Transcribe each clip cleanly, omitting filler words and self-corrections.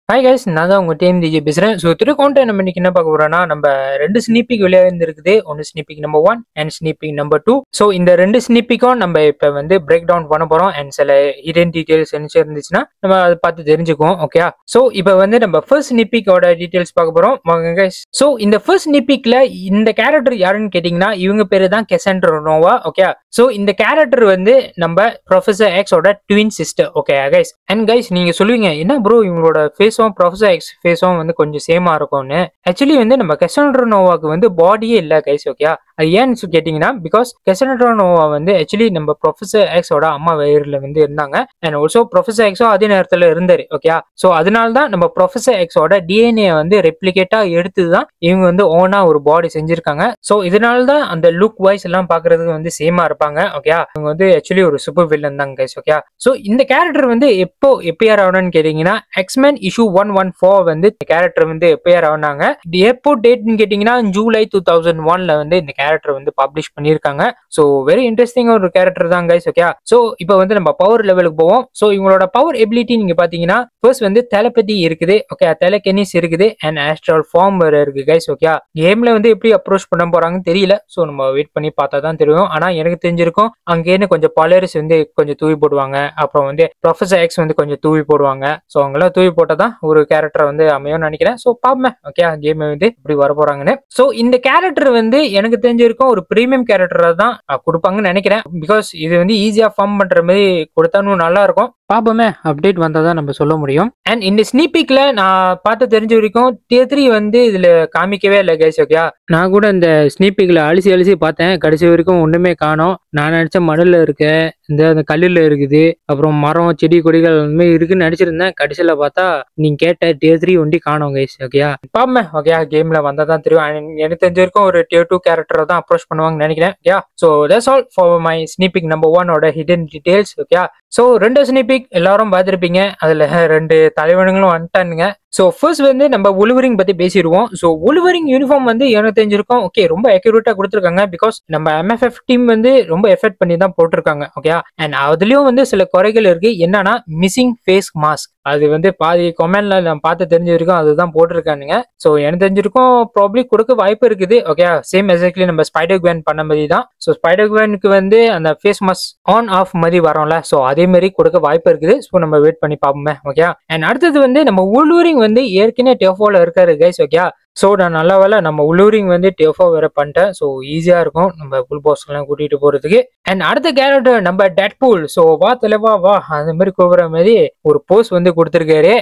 Hi guys, நான் தான் உங்க டீம் டிஜே பேசுறேன். ஸோ திருக்கோண்டை நம்ம இன்னைக்கு என்ன பார்க்க போறோம்னா, நம்ம ரெண்டு ஸ்னீப்பிக் வெளியாயிருந்திருக்குது. ஒன்று ஸ்னீப்பிக் நம்பர் 1 அண்ட் ஸ்னீப்பிக் நம்பர் 2. ஸோ இந்த ரெண்டு ஸ்னீப்பிக்கும் நம்ம இப்போ வந்து பிரேக் டவுன் பண்ண போறோம். அண்ட் சில ஹிடன் டீடைல்ஸ் என்ன இருந்துச்சுன்னா நம்ம அதை பார்த்து தெரிஞ்சுக்குவோம். ஓகே, ஸோ இப்போ வந்து நம்ம ஃபர்ஸ்ட் ஸ்னீப்பிக்கோட டீடைல்ஸ் பார்க்க போறோம் வாங்க கைஸ். ஸோ இந்த ஃபர்ஸ்ட் ஸ்னீப்பிக்ல இந்த கேரக்டர் யாருன்னு கேட்டிங்கன்னா, இவங்க பேரு தான் கெசண்ட்ரா நோவா. ஓகே, ஸோ இந்த கேரக்டர் வந்து நம்ம ப்ரொஃபசர் எக்ஸோட twin sister. Okay guys, and guys நீங்க சொல்லுவீங்க என்ன ப்ரோ இவங்களோட ஃபேஸும் ப்ரொஃபசர் எக்ஸ் ஃபேஸும் வந்து கொஞ்சம் சேமா இருக்கும்னு. ஆக்சுவலி வந்து நம்ம கெசண்ட்ரா நோவாக்கு வந்து பாடியே இல்லை கைஸ். ஓகே, அது ஏன்னு கேட்டிங்கன்னா, பிகாஸ் கெசண்ட்ரா நோவா வந்து ஆக்சுவலி நம்ம ப்ரொஃபசர் எக்ஸோட அம்மா வயிறுல வந்து இருந்தாங்க. அண்ட் ஆல்சோ ப்ரொஃபசர் எக்ஸும் அதே நேரத்தில் இருந்தாரு. ஓகே, ஸோ அதனால தான் நம்ம ப்ரொஃபசர் எக்ஸோட டிஎன்ஏ வந்து ரெப்ளிகேட்டா எடுத்து தான் இவங்க வந்து ஓனா ஒரு பாடி செஞ்சிருக்காங்க. ஸோ இதனால தான் அந்த லுக் வைஸ் எல்லாம் பாக்குறதுக்கு வந்து சேமா இருப்பாங்க. ஓகே, அவங்க வந்து ஆக்சுவலி ஒரு சூப்பர் வில்லன் தான் கைஸ். ஓகே, ஸோ இந்த கேரக்டர் வந்து எப்போ எப்பயார் ஆகணும்னு கேட்டீங்கன்னா, எக்ஸ்மேன் இஷ்யூ 114 வந்து இந்த கேரக்டர் வந்து எப்பயார் ஆனாங்க. இது எப்போ டேட்னு கேட்டீங்கன்னா, ஜூலை 2001ல வந்து இந்த கேரக்டர் வந்து பப்ளிஷ் பண்ணியிருக்காங்க. ஸோ வெரி இன்ட்ரெஸ்டிங் ஒரு கேரக்டர் தான் கைஸ். ஓகே, ஸோ இப்போ வந்து நம்ம பவர் லெவலுக்கு போவோம். ஸோ இவங்களோட பவர் எபிலிட்டி நீங்க பாத்தீங்கன்னா, ஃபர்ஸ்ட் வந்து டெலபதி இருக்குது. ஓகே, டெலகெனிஸ் இருக்குது அண்ட் ஆஸ்ட்ரல் ஃபார்ம் வேற இருக்கு கைஸ். ஓகே, கேம்ல வந்து எப்படி அப்ரோச் பண்ண போறாங்கன்னு தெரியல. ஸோ நம்ம வெயிட் பண்ணி பார்த்தா தான் தெரியும். ஆனா எனக்கு தெரிஞ்சிருக்கும் அங்கேன்னு கொஞ்சம் பலர்ஸ் வந்து கொஞ்சம் தூவி போடுவாங்க. அப்புறம் வந்து ப்ரொஃபசர் எக்ஸ் வந்து கொஞ்சம் தூவி போடுவாங்க. ஸோ அவங்களாம் தூவி போட்டதான் ஒரு கேரக்டர் வந்து அமையும் நினைக்கிறேன். ஸோ பாப்போம் ஓகே கேம் வந்து இப்படி வர போறாங்கன்னு. ஸோ இந்த கேரக்டர் வந்து எனக்கு தெரிஞ்சிருக்கும் ஒரு பிரீமியம் கேரக்டரா தான் கொடுப்பாங்கன்னு நினைக்கிறேன். பிகாஸ் இது வந்து ஈஸியா ஃபார்ம் பண்ற மாதிரி கொடுத்தாலும் நல்லா இருக்கும். பாப்போமே, அப்டேட் வந்தா தான் நம்ம சொல்ல முடியும். அண்ட் இந்த ஸ்னீப்பிக்ல நான் பார்த்து தெரிஞ்ச வரைக்கும் டியர் 3 வந்து இதுல காமிக்கவே இல்லை கைஸ். ஓகே, நான் கூட இந்த ஸ்னீப்பிக்ல அழிச்சு அழிச்சு பார்த்தேன். கடைசி வரைக்கும் ஒண்ணுமே காணோம். நான் நினைச்ச மணல்ல இருக்க இந்த கல்லுல இருக்குது, அப்புறம் மரம் செடி கொடிகள் இருக்குன்னு நினைச்சிருந்தேன். கடைசியில பார்த்தா நீங்க கேட்ட டியர் 3 ஒண்டி காணோம் கைஸ். ஓகே, பாப்போமே ஓகே கேம்ல வந்தா தான் தெரியும். எனக்கு தெரிஞ்ச வரைக்கும் ஒரு டியர் 2 கேரக்டர் தான் அப்ரோச் பண்ணுவாங்கன்னு நினைக்கிறேன். Okay, so that's all for my sneak peek number 1 ஓட ஹிடன் டீடைல்ஸ். ஓகே, ஸோ ரெண்டு ஸ்னீப்பிக் எல்லாரும் பார்த்துருப்பீங்க. அதுல ரெண்டு தலைவனுங்களும் வந்துட்டானுங்க. ஸோ ஃபர்ஸ்ட் வந்து நம்ம உலுவரிங் பத்தி பேசிடுவோம். ஸோ உலுவரிங் யூனிஃபார்ம் வந்து எனக்கு தெரிஞ்சிருக்கும். ஓகே, ரொம்ப அக்யூரேட்டா கொடுத்துருக்காங்க. பிகாஸ் நம்ம MFF டீம் வந்து ரொம்ப எஃபெக்ட் பண்ணி தான் போட்டிருக்காங்க. ஓகே, அண்ட் அதுலயும் வந்து சில குறைகள் இருக்கு. என்னன்னா மிஸ்ஸிங் ஃபேஸ் மாஸ்க், அது வந்து பாதி கமெண்ட்ல நான் பார்த்து தெரிஞ்சிருக்கோம், அதுதான் போட்டிருக்கானுங்க. ஸோ எனக்கு தெரிஞ்சிருக்கும் ப்ராப்ளி கொடுக்க வாய்ப்பு இருக்குது. ஓகே, சேம் எக்ஸாக்ட்லி நம்ம ஸ்பைடர் குவன் பண்ண மாதிரி தான். ஸோ ஸ்பைடர் குவனுக்கு வந்து அந்த ஃபேஸ் மாஸ்க் ஆன் ஆஃப் மாதிரி வரும்ல, ஸோ அதே மாதிரி கொடுக்க வாய்ப்பு இருக்குது. ஸோ நம்ம வெயிட் பண்ணி பார்ப்போமே. ஓகே, அண்ட் அடுத்தது வந்து நம்ம உலுவரிங் வந்து ஏற்கனவே டெஃபோல இருக்காரு கைஸ். ஓகே, ஸோ நான் நல்ல வேலை நம்ம உலுவரிங் வந்து டெஃபோ வேற பண்ணிட்டேன். ஸோ ஈஸியா இருக்கும் நம்ம புல் பாஸ் எல்லாம் கூட்டிட்டு போறதுக்கு. அண்ட் அடுத்த கேரக்டர் நம்ம டெட்பூல். ஸோ வா தலைவா வா அந்த மாதிரி கூப்பிடுற மாதிரி ஒரு போஸ் வந்து கொடுத்துருக்காரு.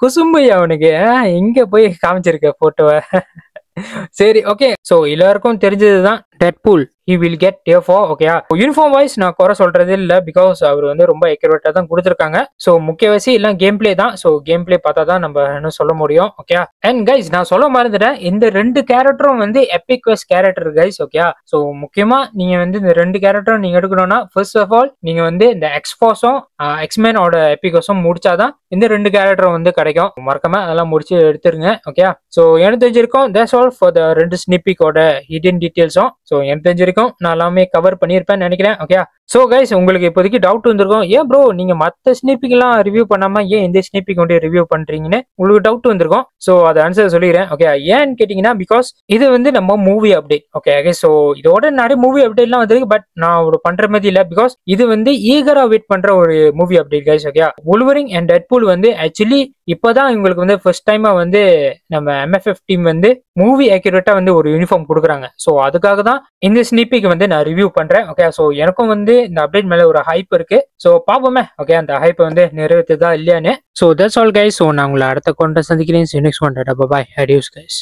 குசும்பு அவனுக்கு எங்க போய் காமிச்சிருக்க போட்டோவை. சரி ஓகே, ஸோ எல்லாருக்கும் தெரிஞ்சதுதான் Deadpool he will get therefore. Okay, uniform wise நான் குறை சொல்றது இல்லை. பிகாஸ் அவர் வந்து ரொம்ப அக்யூரேட்டா தான் கொடுத்துருக்காங்க. ஸோ முக்கியவாசி எல்லாம் கேம் பிளே தான். ஸோ கேம் பிளே பார்த்தா தான் நம்ம என்ன சொல்ல முடியும். ஓகே, அண்ட் கைஸ் நான் சொல்ல மறந்துட்டேன், இந்த ரெண்டு கேரக்டரும் வந்து epic wise character guys. Okay, so முக்கியமா நீங்க வந்து இந்த ரெண்டு கேரக்டரும் நீங்க எடுக்கணும்னா ஃபர்ஸ்ட் ஆஃப் ஆல் நீங்க வந்து இந்த எக்ஸ்போஸும் எக்ஸ்மேனோட எபிகோஸும் முடிச்சாதான் இந்த ரெண்டு கேரக்டரும் வந்து கிடைக்கும். மறக்காம அதெல்லாம் முடிச்சு எடுத்துருங்க. ஓகே, ஸோ எனக்கு தெரிஞ்சிருக்கும் தட்ஸ் ஆல் ஃபார் த ரெண்டு ஸ்னிப்பிக்கோட ஹிடன் டீடைல்ஸும். ஸோ எனக்கு தெரிஞ்சிருக்கும் நான் எல்லாமே கவர் பண்ணியிருப்பேன்னு நினைக்கிறேன். ஓகே, ஸோ கைஸ் உங்களுக்கு இப்போதைக்கு டவுட் வந்திருக்கும், ஏன் ப்ரோ நீங்க மற்ற ஸ்னீப்பிக் எல்லாம் ரிவ்யூ பண்ணாம ஏன் இந்த ஸ்னீப்பிக் வந்து ரிவ்யூ பண்றீங்கன்னு உங்களுக்கு டவுட் வந்திருக்கும். ஸோ அதை ஆன்சர் சொல்லிடுறேன். ஓகே, ஏன்னு கேட்டீங்கன்னா பிகாஸ் இது வந்து நம்ம மூவி அப்டேட். ஓகே, ஸோ இதோட நிறைய மூவி அப்டேட்லாம் வந்திருக்கு. பட் நான் ஒரு பண்ற மாதிரி இல்லை. பிகாஸ் இது வந்து ஈகரா வெயிட் பண்ற ஒரு movie update guys. Okay, Wolverine and Deadpool வந்து ஆக்சுவலி இப்பதான் இவங்களுக்கு வந்து ஃபர்ஸ்ட் டைமா வந்து நம்ம MFF டீம் வந்து மூவி அக்யூரேட்டா வந்து ஒரு யூனிஃபார்ம் கொடுக்குறாங்க. ஸோ அதுக்காக தான் இந்த ஸ்னீப்பிக் வந்து நான் ரிவ்யூ பண்றேன். ஓகே, ஸோ எனக்கும் வந்து இந்த அப்டேட் மேல ஒரு ஹைப் இருக்கு. ஸோ பாப்போமே ஓகே அந்த ஹைப் வந்து நிறைவேற்றுதா இல்லையான்னு. So that's all guys. So நான் உங்களை அடுத்த கொண்ட சந்திக்கிறேன். நெக்ஸ்ட் கொண்ட பாய், அடியோஸ் கைஸ்.